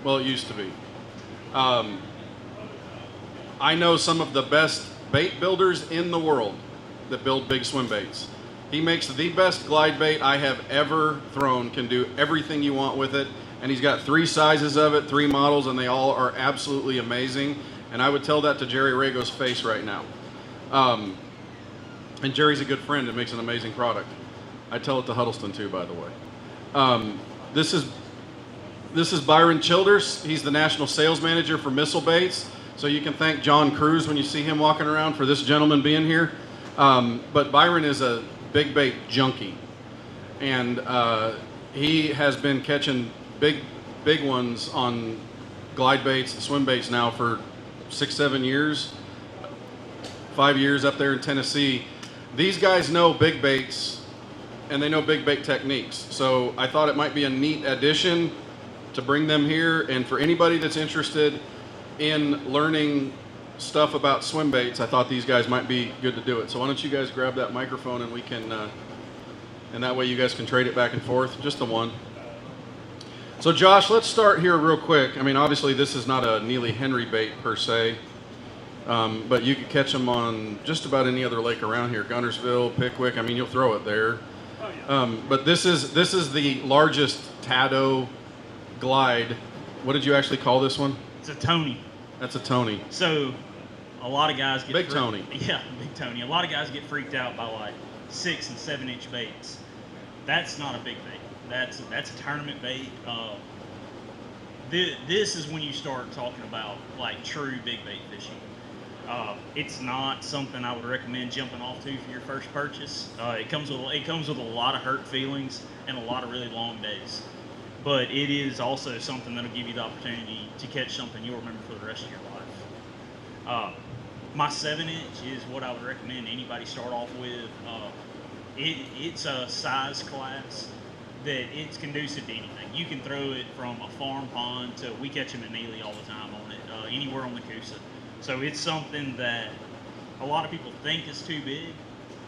Well, it used to be. Um, I know some of the best bait builders in the world that build big swim baits. He makes the best glide bait I have ever thrown, can do everything you want with it, and he's got 3 sizes of it, 3 models, and they all are absolutely amazing. And I would tell that to Jerry Rago's face right now. And Jerry's a good friend and makes an amazing product. I tell it to Huddleston too, by the way. Um, this is Byron Childers. He's the national sales manager for Missile Baits. So you can thank John Cruz when you see him walking around for this gentleman being here. But Byron is a big bait junkie, and he has been catching big ones on glide baits and swim baits now for 6-7 years, 5 years up there in Tennessee. These guys know big baits, and they know big bait techniques. So I thought it might be a neat addition to bring them here, and for anybody that's interested in learning stuff about swim baits, I thought these guys might be good to do it. So why don't you guys grab that microphone, and we can, and that way you guys can trade it back and forth, just the one. So Josh, let's start here real quick. I mean, obviously this is not a Neely Henry bait per se, but you could catch them on just about any other lake around here, Guntersville, Pickwick. I mean, you'll throw it there. Oh, yeah. But this is the largest Tado glide. What did you actually call this one? It's a Tony. That's a Tony. So a lot of guys get Big Tony. Yeah, Big Tony. A lot of guys get freaked out by like 6 and 7 inch baits. That's not a big bait. That's a tournament bait. This is when you start talking about like true big bait fishing. It's not something I would recommend jumping off to for your first purchase. It comes with a lot of hurt feelings and a lot of really long days. But it is also something that'll give you the opportunity to catch something you'll remember for the rest of your life. My 7-inch is what I would recommend anybody start off with. It's a size class that it's conducive to anything. You can throw it from a farm pond to, we catch them in Neely all the time on it, anywhere on the Coosa. So it's something that a lot of people think is too big,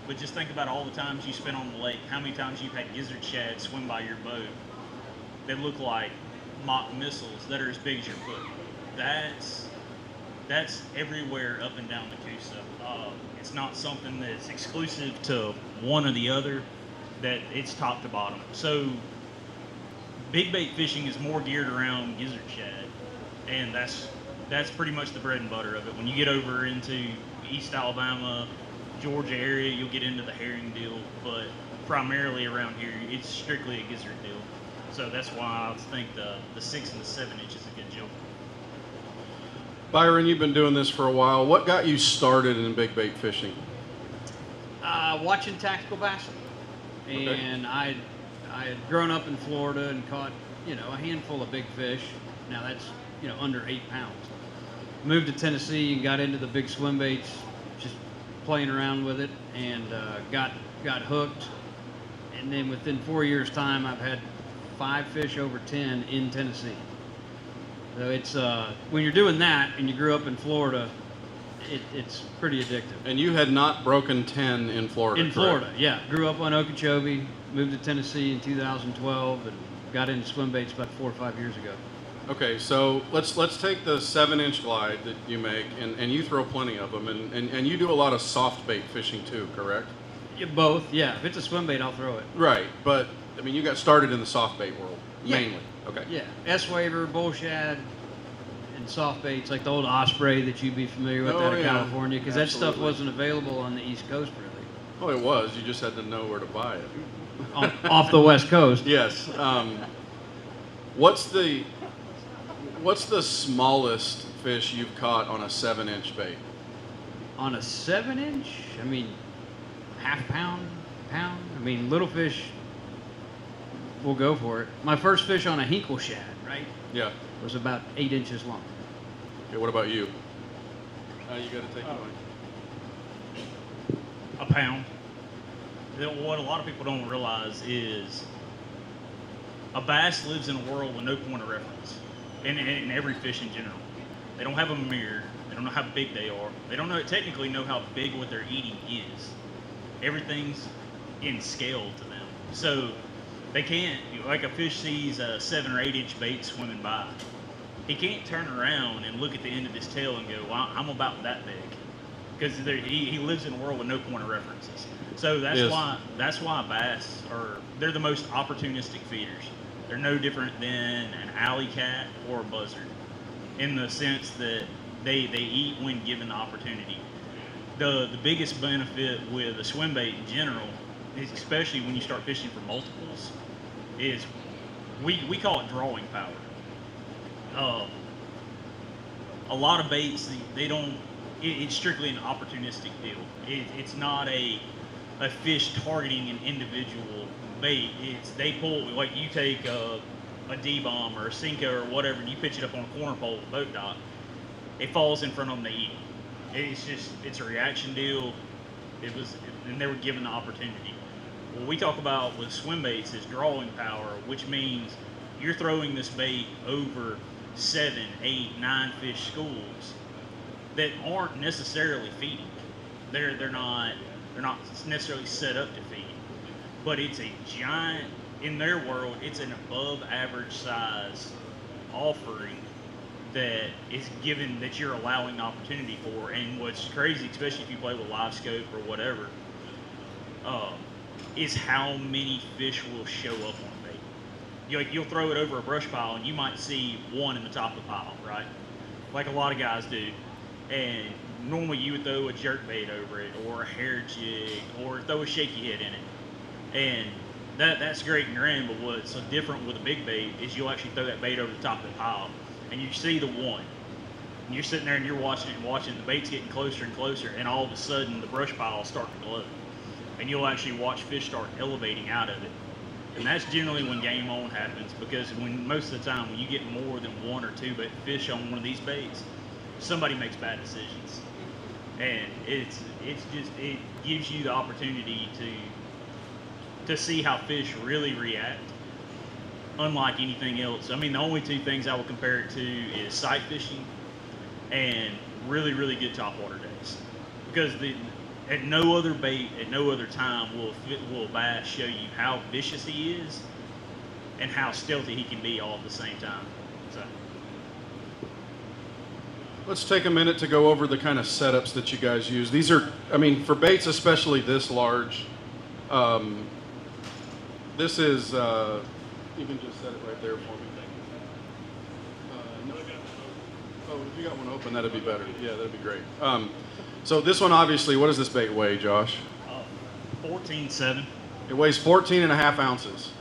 but just think about all the times you spent on the lake, how many times you've had gizzard shad swim by your boat that look like mock missiles that are as big as your foot. That's everywhere up and down the Coosa. It's not something that's exclusive to one or the other, that it's top to bottom. So big bait fishing is more geared around gizzard shad, and that's pretty much the bread and butter of it. When you get over into East Alabama, Georgia area, you'll get into the herring deal, but primarily around here, it's strictly a gizzard deal. So that's why I think the 6 and the 7 inch is a good jump. Byron, you've been doing this for a while. What got you started in big bait fishing? Watching Tactical Bassin. And I had grown up in Florida and caught, a handful of big fish. Now that's, under 8 pounds. Moved to Tennessee and got into the big swim baits, just playing around with it, and got hooked. And then within 4 years' time, I've had 5 fish over 10 in Tennessee. So it's when you're doing that and you grew up in Florida, it's pretty addictive. And you had not broken 10 in Florida, In Florida, yeah. Grew up on Okeechobee, moved to Tennessee in 2012, and got into swim baits about 4 or 5 years ago. Okay, so let's take the 7-inch glide that you make, and you throw plenty of them, and you do a lot of soft bait fishing too, correct? Yeah, both, yeah. If it's a swim bait, I'll throw it. Right, but I mean, you got started in the soft bait world, mainly. Okay. Yeah, S-Waver, bull shad, and soft baits, like the old Osprey that you'd be familiar with out of California, because that stuff wasn't available on the East Coast, really. Oh, it was. You just had to know where to buy it. Off the West Coast. Yes. What's the smallest fish you've caught on a 7-inch bait? On a 7-inch? I mean, half pound. I mean, little fish will go for it. My first fish on a Hinkle shad, right? Yeah. Was about 8 inches long. Okay, what about you? You got to take mine. A pound. What a lot of people don't realize is a bass lives in a world with no point of reference, in every fish in general. They don't have a mirror. They don't know how big they are. They don't technically know how big what they're eating is. Everything's in scale to them. So they can't, like a fish sees a 7 or 8 inch bait swimming by. he can't turn around and look at the end of his tail and go, well, I'm about that big. Because he lives in a world with no point of references. So that's why bass they're the most opportunistic feeders. They're no different than an alley cat or a buzzard, in the sense that they eat when given the opportunity. The biggest benefit with a swim bait in general, is especially when you start fishing for multiples, is we call it drawing power. A lot of baits, they don't. It's strictly an opportunistic deal. It's not a fish targeting an individual bait. It's they pull, like you take a D-bomb or a Senko or whatever, and you pitch it up on a corner pole at the boat dock. It falls in front of them, they eat it. It's a reaction deal. And they were given the opportunity. What we talk about with swim baits is drawing power, which means you're throwing this bait over 7, 8, 9 fish schools that aren't necessarily feeding. They're not necessarily set up to feed. But it's a giant, in their world, it's an above average size offering that is given, that you're allowing the opportunity for. And what's crazy, especially if you play with live scope or whatever, is how many fish will show up on a bait. You'll throw it over a brush pile and you might see one in the top of the pile, right? Like a lot of guys do. And normally you would throw a jerk bait over it, or a hair jig, or throw a shaky head in it. And that's great and grand, but what's so different with a big bait is you'll actually throw that bait over the top of the pile and you see the one. And you're sitting there and you're watching it and watching, the bait's getting closer and closer, and all of a sudden the brush pile will start to glow. And you'll actually watch fish start elevating out of it. And that's generally when game on happens, because when most of the time when you get more than 1 or 2 fish on one of these baits, somebody makes bad decisions. And it gives you the opportunity to see how fish really react, unlike anything else. I mean, the only 2 things I would compare it to is sight fishing and really, really good topwater days. Because at no other bait, at no other time will a bass show you how vicious he is and how stealthy he can be all at the same time. So. Let's take a minute to go over the kind of setups that you guys use. These are, I mean, for baits especially this large, this is, you can just set it right there for me. No. Oh, if you got one open, that'd be better. Yeah, that'd be great. So this one, obviously, what does this bait weigh, Josh? 14.7. It weighs 14.5 ounces.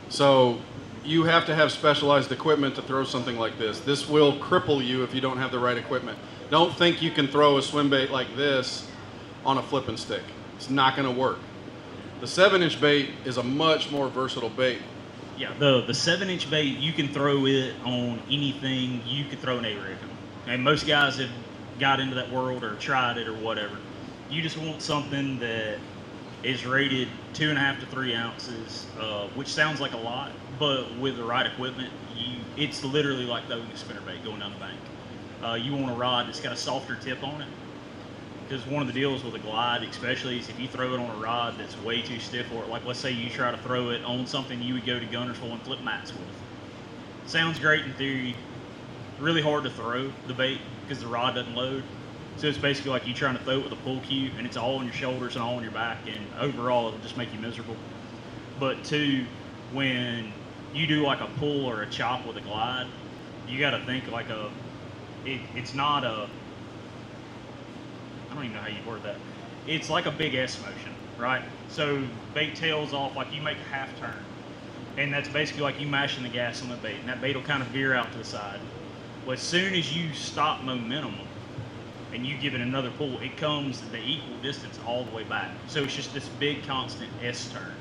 So you have to have specialized equipment to throw something like this. This will cripple you if you don't have the right equipment. Don't think you can throw a swim bait like this on a flipping stick. It's not going to work. The 7-inch bait is a much more versatile bait. Yeah, the 7-inch bait, you can throw it on anything. You could throw an A-rig on. And most guys have got into that world or tried it or whatever. You just want something that is rated 2.5 to 3 ounces, which sounds like a lot, but with the right equipment, it's literally like throwing a spinnerbait going down the bank. You want a rod that's got a softer tip on it, because one of the deals with a glide, especially, is if you throw it on a rod that's way too stiff for it, like let's say you try to throw it on something you would go to Guntersville and flip mats with. Sounds great in theory, really hard to throw the bait because the rod doesn't load. So it's basically like you trying to throw it with a pull cue, and it's all on your shoulders and all on your back, and overall it'll just make you miserable. But 2, when you do like a pull or a chop with a glide, you got to think like it's not a, I don't even know how you word that. It's like a big S motion, right? So bait tails off, like you make a half turn, and that's basically like you mashing the gas on the bait, and that bait will kind of veer out to the side. Well, as soon as you stop momentum and you give it another pull, it comes the equal distance all the way back. So it's just this big constant S turn,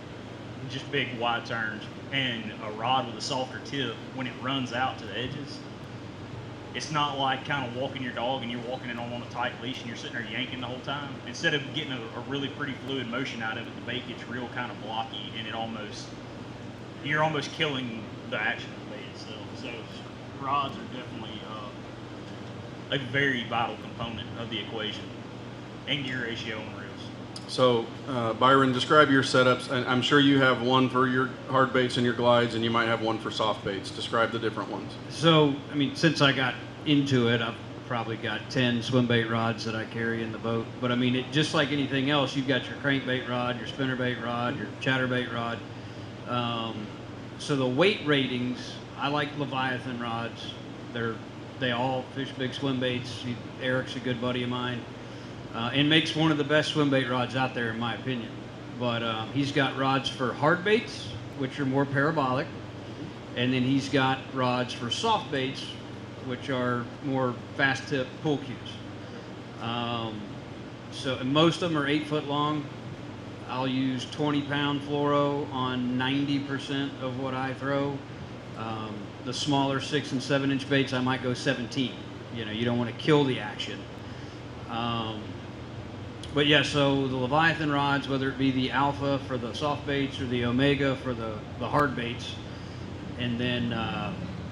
just big wide turns. And a rod with a softer tip, when it runs out to the edges, it's not like kind of walking your dog and you're walking it on a tight leash and you're sitting there yanking the whole time. Instead of getting a really pretty fluid motion out of it, the bait gets real kind of blocky, and you're almost killing the action of the bait itself. So rods are definitely a very vital component of the equation, and gear ratio on reels. So, Byron, describe your setups. And I'm sure you have one for your hard baits and your glides, and you might have one for soft baits. Describe the different ones. So, I mean, since I got into it, I've probably got 10 swim bait rods that I carry in the boat. But I mean, it just like anything else, you've got your crankbait rod, your spinnerbait rod, your chatterbait rod. So the weight ratings, I like Leviathan rods. They all fish big swim baits. Eric's a good buddy of mine, and makes one of the best swim bait rods out there, in my opinion. But he's got rods for hard baits, which are more parabolic, and then he's got rods for soft baits, which are more fast tip pull cues. And most of them are 8 foot long. I'll use 20-pound fluoro on 90% of what I throw. The smaller 6 and 7 inch baits, I might go 17. You know, you don't want to kill the action. But yeah, so the Leviathan rods, whether it be the Alpha for the soft baits or the Omega for the hard baits, and then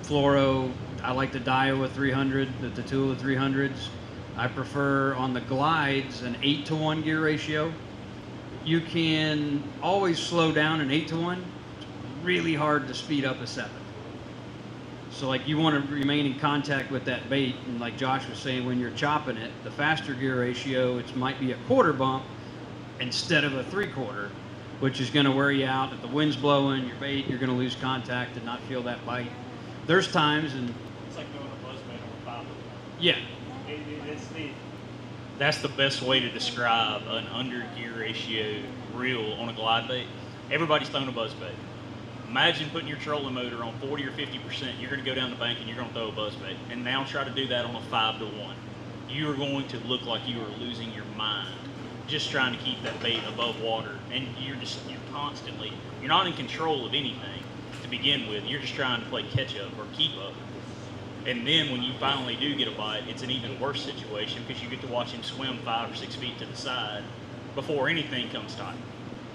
fluoro, I like the Daiwa 300, the Tatula 300s. I prefer on the glides an 8-to-1 gear ratio. You can always slow down an 8-to-1. It's really hard to speed up a 7. So like you want to remain in contact with that bait, and like Josh was saying, when you're chopping it, the faster gear ratio, it might be a quarter bump instead of a 3/4, which is going to wear you out. If the wind's blowing, your bait, you're going to lose contact and not feel that bite. There's times, and It's like doing a buzz bait on a 5. yeah, That's the best way to describe an under gear ratio reel on a glide bait. Everybody's throwing a buzz bait. Imagine putting your trolling motor on 40 or 50%. You're going to go down the bank and you're going to throw a buzz bait. And now try to do that on a 5-to-1. You are going to look like you are losing your mind just trying to keep that bait above water. And you're constantly, you're not in control of anything to begin with. You're just trying to play catch up or keep up. And then when you finally do get a bite, it's an even worse situation because you get to watch him swim 5 or 6 feet to the side before anything comes tight.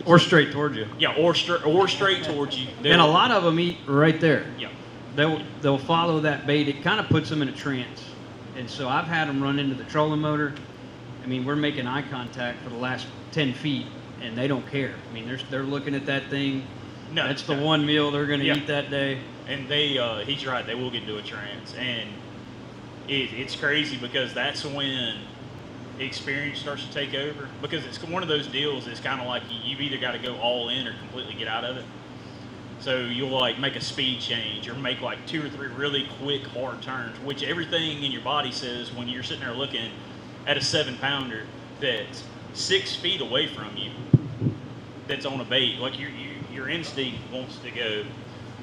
or straight towards you. Yeah, or straight towards you. And a lot of them eat right there. Yeah. They'll follow that bait. It kind of puts them in a trance. And so I've had them run into the trolling motor. I mean, we're making eye contact for the last 10 feet, and they don't care. I mean, they're looking at that thing. No, That's the one meal they're going to Yeah. eat that day. And he's right, they will get into a trance. And it's crazy because that's when experience starts to take over. Because it's one of those deals, it's kind of like you've either got to go all in or completely get out of it. So you'll like make a speed change or make like 2 or 3 really quick, hard turns, which everything in your body says when you're sitting there looking at a 7-pounder that's 6 feet away from you, that's on a bait. Like your instinct wants to go,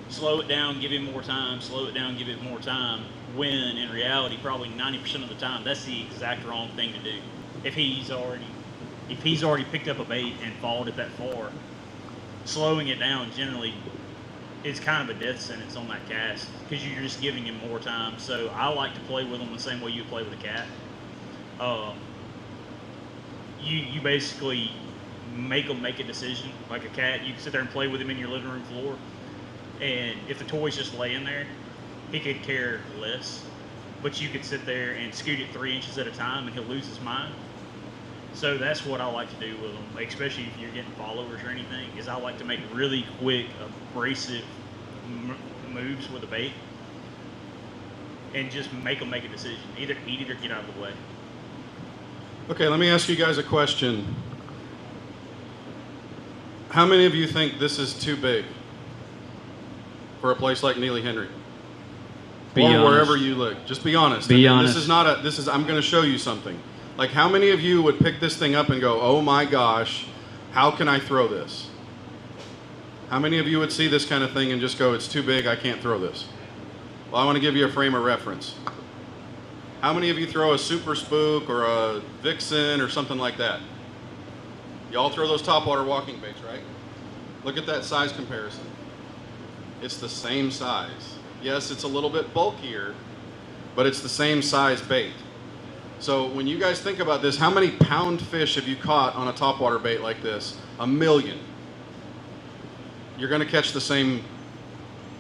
slow it down, give him more time, slow it down, give it more time, when in reality, probably 90% of the time, that's the exact wrong thing to do. If he's already picked up a bait and followed it that far, slowing it down generally is kind of a death sentence on that cast because you're just giving him more time. So I like to play with them the same way you play with a cat. You basically make them make a decision. Like a cat, you can sit there and play with him in your living room floor, and if the toy's just laying there, he could care less. But you could sit there and scoot it 3 inches at a time, and he'll lose his mind. So that's what I like to do with them, especially if you're getting followers or anything, is I like to make really quick, abrasive moves with a bait and just make them make a decision. Either eat it or get out of the way. Okay, let me ask you guys a question. How many of you think this is too big for a place like Neely Henry? Be or honest. wherever you live. Just be honest. Be I mean, honest. I'm going to show you something. Like, how many of you would pick this thing up and go, oh my gosh, how can I throw this? How many of you would see this kind of thing and just go, it's too big, I can't throw this? Well, I want to give you a frame of reference. How many of you throw a Super Spook or a Vixen or something like that? You all throw those topwater walking baits, right? Look at that size comparison. It's the same size. Yes, it's a little bit bulkier, but it's the same size bait. So when you guys think about this, how many pound fish have you caught on a topwater bait like this? 1 million. You're going to catch the same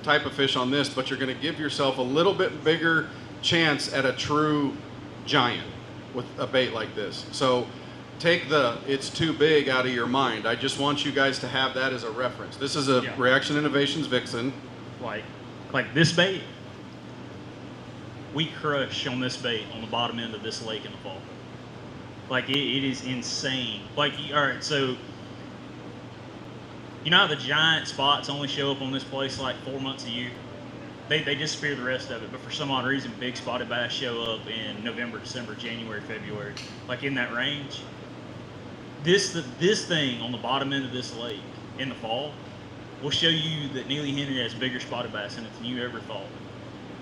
type of fish on this, but you're going to give yourself a little bit bigger chance at a true giant with a bait like this. So take the "it's too big" out of your mind. I just want you guys to have that as a reference. This is a Yeah. Reaction Innovations Vixen. Like this bait, we crush on this bait on the bottom end of this lake in the fall. Like it is insane. Like, all right, so you know how the giant spots only show up on this place like 4 months a year? They disappear the rest of it, but for some odd reason, big spotted bass show up in November, December, January, February, like in that range. This thing on the bottom end of this lake in the fall will show you that Neely Henry has bigger spotted bass in it than you ever thought,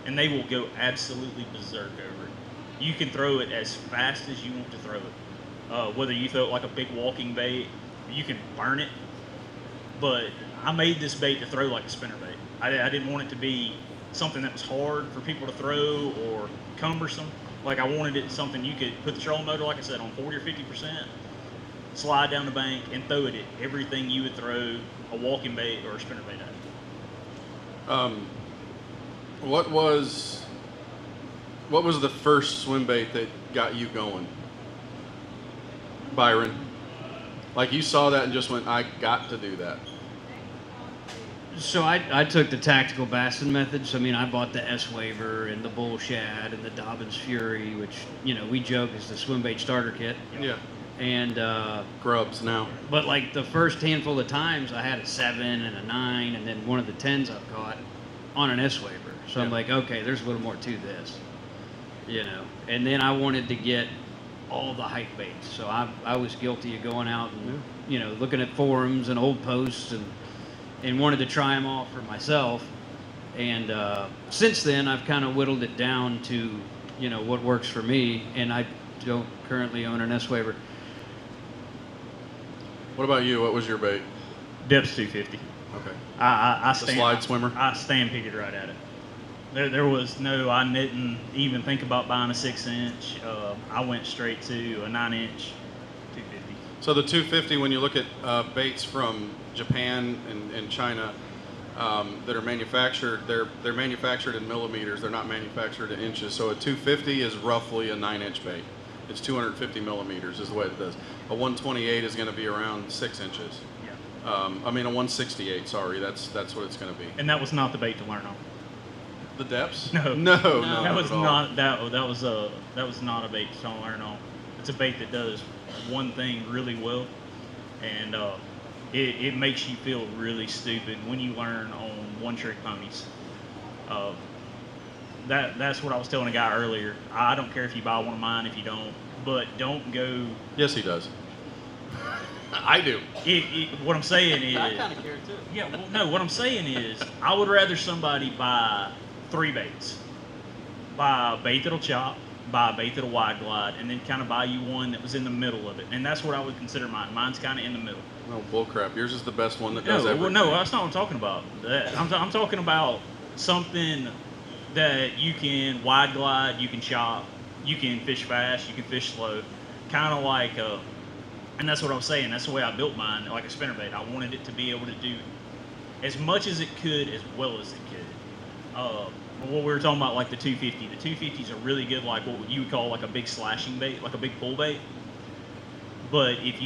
and they will go absolutely berserk over it. You can throw it as fast as you want to throw it. Whether you throw it like a big walking bait, you can burn it. But I made this bait to throw like a spinner bait. I didn't want it to be something that was hard for people to throw or cumbersome. Like, I wanted it something you could put the trolling motor, like I said, on 40 or 50%, slide down the bank and throw it at everything you would throw a walking bait or a spinner bait at. What was the first swim bait that got you going, Byron? Like, you saw that and just went, I got to do that. So I took the tactical bassin method. So I mean, I bought the S-Waver and the Bull Shad and the Dobbins Fury, which, you know, we joke is the swim bait starter kit. Yeah. And Grubs now. but like the first handful of times, I had a 7 and a 9, and then one of the 10s I've caught on an S-Waver. So I'm Yeah. like, okay, there's a little more to this, you know. And then I wanted to get all the hype baits. So I was guilty of going out and, you know, looking at forums and old posts and wanted to try them all for myself. And since then, I've kind of whittled it down to, you know, what works for me. And I don't currently own an S-Waver. What about you? What was your bait? Depth's 250. Okay. I The slide swimmer? I stampeded right at it. There was no, I didn't even think about buying a 6-inch. I went straight to a 9-inch 250. So the 250, when you look at baits from Japan and China that are manufactured, they're manufactured in millimeters. They're not manufactured in inches. So a 250 is roughly a 9-inch bait. It's 250 millimeters is the way it does. A 128 is going to be around 6 inches. Yeah. I mean a 168. Sorry, that's what it's going to be. And that was not the bait to learn on. The depths? No. No, That was at all. not that was not a bait to learn on. It's a bait that does one thing really well, and it makes you feel really stupid when you learn on one-trick ponies. That's what I was telling a guy earlier. I don't care if you buy one of mine if you don't, but don't go. Yes, he does. I do. What I'm saying is, I kind of care too. yeah, well, no, what I'm saying is, I would rather somebody buy 3 baits. Buy a bait that'll chop, buy a bait that'll wide glide, and then kind of buy you one that was in the middle of it. And that's what I would consider mine. Mine's kind of in the middle. No, bullcrap. Yours is the best one that does No, everything. well, no, that's not what I'm talking about. I'm talking about something that you can wide glide, you can chop, you can fish fast, you can fish slow. Kind of like, and that's what I was saying. That's the way I built mine, like a spinnerbait. I wanted it to be able to do as much as it could, as well as it could. What we were talking about, like the 250. The 250 is a really good, like what you would call like a big slashing bait, like a big pull bait. But if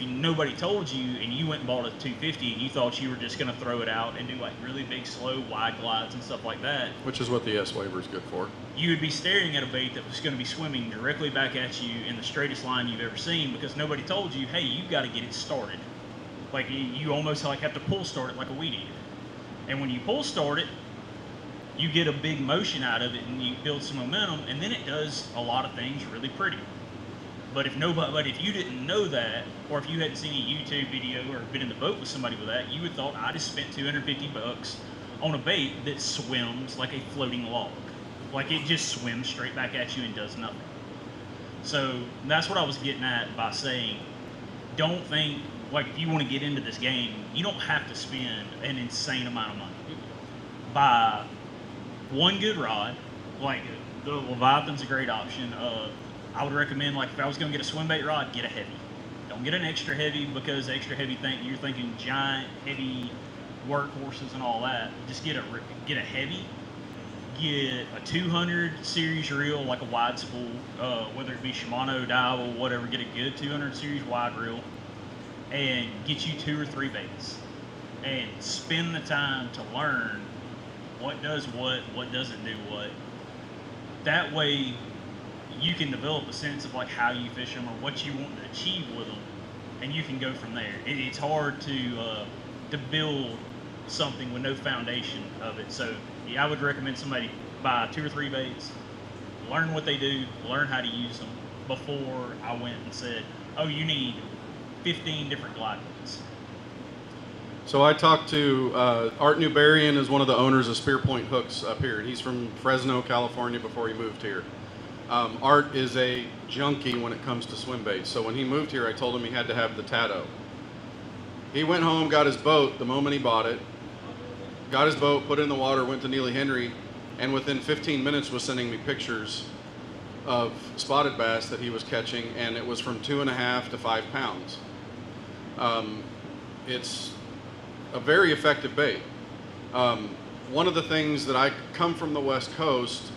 nobody told you and you went and bought a 250 and you thought you were just going to throw it out and do like really big, slow, wide glides and stuff like that, Which is what the S-Waver is good for. you would be staring at a bait that was going to be swimming directly back at you in the straightest line you've ever seen, because nobody told you, hey, you've got to get it started. Like you almost like have to pull start it like a weed eater. And when you pull start it, you get a big motion out of it and you build some momentum, and then it does a lot of things really pretty. But if you didn't know that, or if you hadn't seen a YouTube video or been in the boat with somebody with that, you would thought I just spent $250 on a bait that swims like a floating log. Like it just swims straight back at you and does nothing. So that's what I was getting at by saying, don't think, like if you want to get into this game, you don't have to spend an insane amount of money. Buy one good rod, like the Leviathan's a great option. I would recommend, like if I was going to get a swim bait rod, get a heavy. Don't get an extra heavy, because extra heavy you're thinking giant, heavy workhorses and all that. Just get a heavy. get a 200 series reel, like a wide spool, whether it be Shimano, Daiwa, whatever. Get a good 200 series wide reel, and get you 2 or 3 baits, and spend the time to learn what does what doesn't do what. That way, you can develop a sense of like how you fish them or what you want to achieve with them, and you can go from there. It's hard to build something with no foundation of it. So yeah, I would recommend somebody buy 2 or 3 baits, learn what they do, learn how to use them before I went and said, oh, you need 15 different glide baits. So I talked to Art Newberian, is one of the owners of Spear Point Hooks up here. He's from Fresno, California, before he moved here. Art is a junkie when it comes to swim baits. So when he moved here, I told him he had to have the Tato. He went home, got his boat the moment he bought it, got his boat, put it in the water, went to Neely Henry, and within 15 minutes was sending me pictures of spotted bass that he was catching, and it was from 2.5 to 5 pounds. It's a very effective bait. One of the things that I come from the West Coast,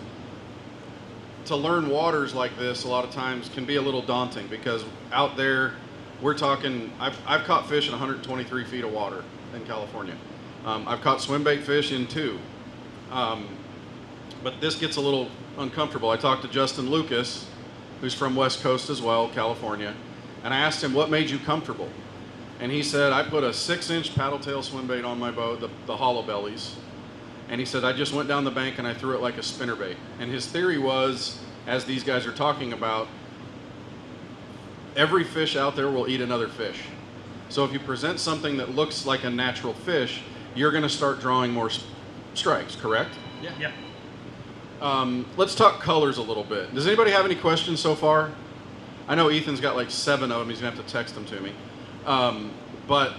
to learn waters like this a lot of times can be a little daunting, because out there we're talking, I've caught fish in 123 feet of water in California. I've caught swim bait fish in 2. But this gets a little uncomfortable. I talked to Justin Lucas, who's from West Coast as well, California, and I asked him, what made you comfortable? And he said, I put a 6-inch paddle tail swim bait on my boat, the hollow bellies. And he said, I just went down the bank and I threw it like a spinnerbait. And his theory was, as these guys are talking about, every fish out there will eat another fish. So if you present something that looks like a natural fish, you're going to start drawing more strikes, correct? Yeah. Let's talk colors a little bit. Does anybody have any questions so far? I know Ethan's got like 7 of them. He's going to have to text them to me. But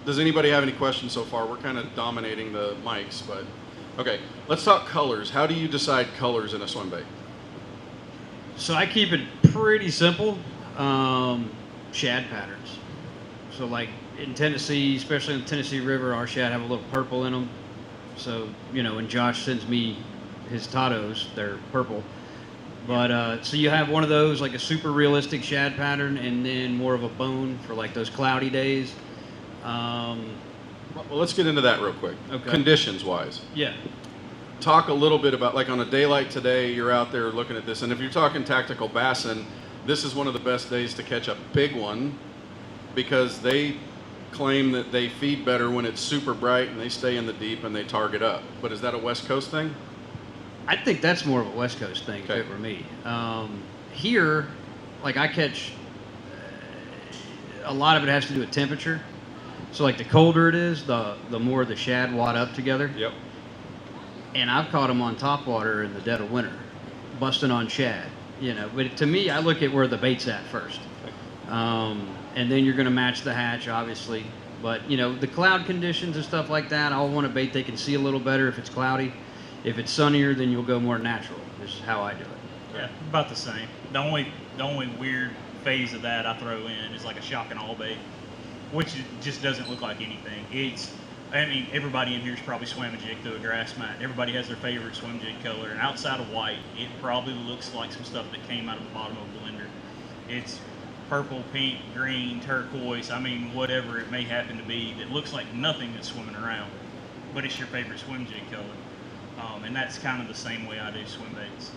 does anybody have any questions so far? We're kind of dominating the mics, but okay. Let's talk colors. How do you decide colors in a swim bait? So I keep it pretty simple. Shad patterns. So like in Tennessee, especially in the Tennessee River, our shad have a little purple in them. So, you know, when Josh sends me his Tatos, they're purple. But so you have one of those, like a super realistic shad pattern, and then more of a bone for like those cloudy days. Well, let's get into that real quick. Okay. Conditions wise. Yeah. Talk a little bit about, like on a day like today, you're out there looking at this, and if you're talking tactical bassin, this is one of the best days to catch a big one, because they claim that they feed better when it's super bright and they stay in the deep and they target up. But is that a West Coast thing? I think that's more of a West Coast thing, Okay. if it were me. Here, like I catch, a lot of it has to do with temperature. So like the colder it is, the more the shad wad up together. Yep. And I've caught them on top water in the dead of winter, busting on shad. You know, but to me, I look at where the bait's at first, and then you're going to match the hatch, obviously. But you know, the cloud conditions and stuff like that, I'll want a bait they can see a little better if it's cloudy. If it's sunnier, then you'll go more natural. This is how I do it. Yeah, about the same. The only weird phase of that I throw in is like a shock and awe bait, which just doesn't look like anything. I mean, everybody in here's probably swam a jig through a grass mat. Everybody has their favorite swim jig color, and outside of white, it probably looks like some stuff that came out of the bottom of a blender. It's purple, pink, green, turquoise, I mean, whatever it may happen to be, that looks like nothing that's swimming around, but it's your favorite swim jig color. And that's kind of the same way I do swim baits.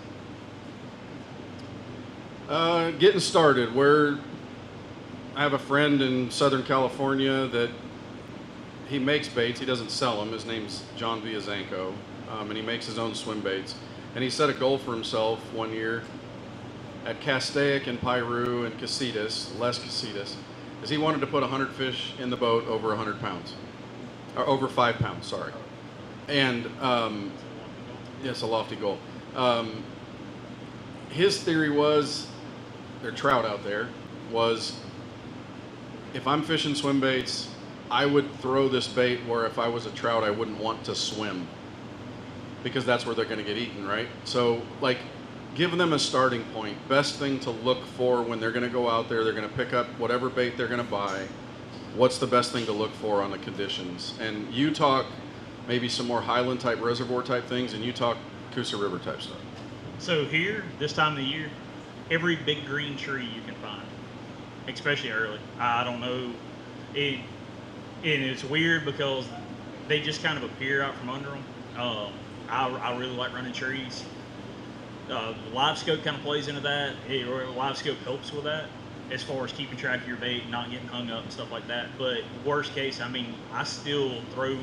Getting started, I have a friend in Southern California that he makes baits. He doesn't sell them. His name's John Viazanko, and he makes his own swim baits. And he set a goal for himself one year at Castaic and Piru and Casitas, Les Casitas, is he wanted to put 100 fish in the boat over 100 pounds, or over 5 pounds, sorry. And yes, a lofty goal. His theory was, there are trout out there, was if I'm fishing swim baits, I would throw this bait where if I was a trout, I wouldn't want to swim, because that's where they're going to get eaten, right? So, like, give them a starting point. Best thing to look for when they're going to go out there, they're going to pick up whatever bait they're going to buy. What's the best thing to look for on the conditions? And you talk maybe some more highland type, reservoir type things, and you talk Coosa River type stuff? So here, this time of the year, every big green tree you can find, especially early. I don't know, and it's weird because they just kind of appear out from under them. I really like running trees. Live scope kind of plays into that. Live scope helps with that as far as keeping track of your bait, not getting hung up and stuff like that. But worst case, I mean, I still throw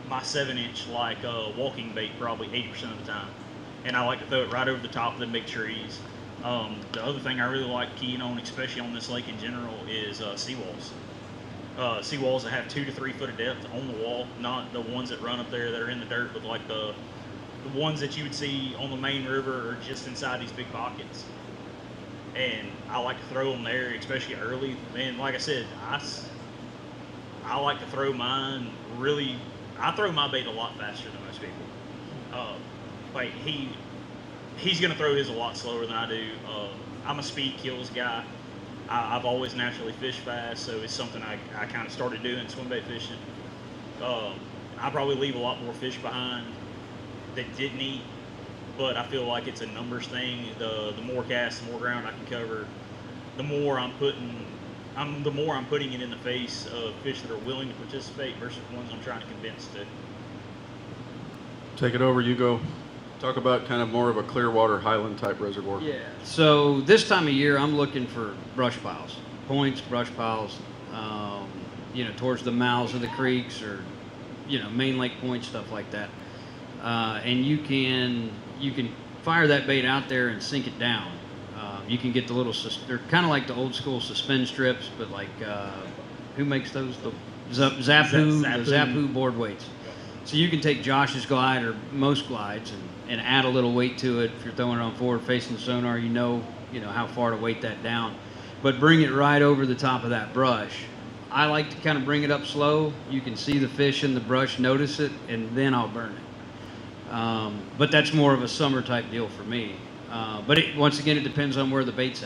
my 7-inch like walking bait probably 80% of the time, and I like to throw it right over the top of the big trees. The other thing I really like keying on, especially on this lake in general, is seawalls. Seawalls that have 2 to 3 foot of depth on the wall, not the ones that run up there that are in the dirt, but like the ones that you would see on the main river or just inside these big pockets. And I like to throw them there, especially early. And like I said, I like to throw mine really. I throw my bait a lot faster than most people. Like he's gonna throw his a lot slower than I do. I'm a speed kills guy. I've always naturally fished fast, so it's something I kind of started doing, swim bait fishing. I probably leave a lot more fish behind that didn't eat, but I feel like it's a numbers thing. The more casts, the more ground I can cover, the more I'm putting it in the face of fish that are willing to participate versus ones I'm trying to convince to. Take it over, you go. Talk about kind of more of a Clearwater Highland type reservoir. Yeah. So this time of year, I'm looking for brush piles, points, brush piles, towards the mouths of the creeks or, main lake points, stuff like that. And you can fire that bait out there and sink it down. You can get the little, they're kind of like the old school suspend strips, but like, who makes those? The Zappu, the Zappu board weights. So you can take Josh's glide or most glides and add a little weight to it. If you're throwing it on forward facing sonar, you know how far to weight that down. But bring it right over the top of that brush. I like to kind of bring it up slow. You can see the fish in the brush, notice it, and then I'll burn it. But that's more of a summer type deal for me. But once again, it depends on where the bait's at.